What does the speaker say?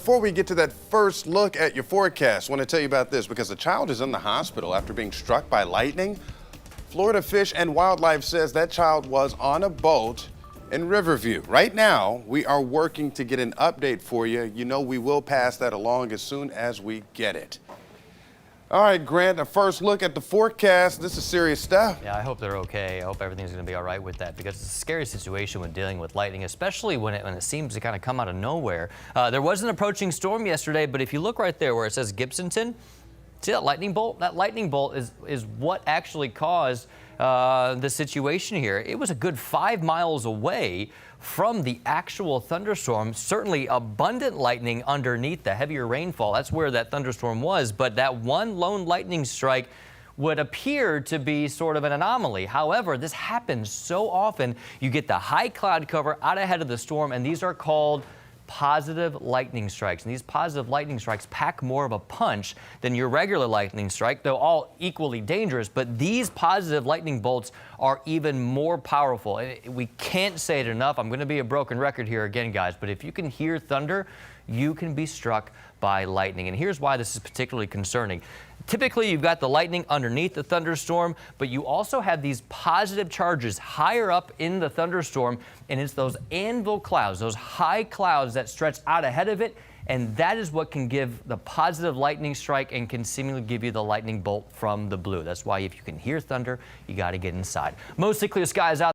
Before we get to that first look at your forecast, I want to tell you about this because a child is in the hospital after being struck by lightning. Florida Fish and Wildlife says that child was on a boat in Riverview. Right now, we are working to get an update for you. You know we will pass that along as soon as we get it. All right, Grant, a first look at the forecast. This is serious stuff. Yeah, I hope they're okay. I hope everything's going to be all right with that because it's a scary situation when dealing with lightning, especially when it seems to kind of come out of nowhere. There was an approaching storm yesterday, but if you look right there where it says Gibsonton, see that lightning bolt? That lightning bolt is what actually caused the situation here. It was a good 5 miles away from the actual thunderstorm. Certainly abundant lightning underneath the heavier rainfall. That's where that thunderstorm was, but that one lone lightning strike would appear to be sort of an anomaly. However, this happens so often. You get the high cloud cover out ahead of the storm, and these are called positive lightning strikes. And these positive lightning strikes pack more of a punch than your regular lightning strike, though all equally dangerous. But these positive lightning bolts are even more powerful. And we can't say it enough. I'm going to be a broken record here again, guys, but if you can hear thunder, you can be struck by lightning. And here's why this is particularly concerning. Typically, you've got the lightning underneath the thunderstorm, but you also have these positive charges higher up in the thunderstorm, and it's those anvil clouds, those high clouds that stretch out ahead of it, and that is what can give the positive lightning strike and can seemingly give you the lightning bolt from the blue. That's why if you can hear thunder, you got to get inside. Mostly clear skies out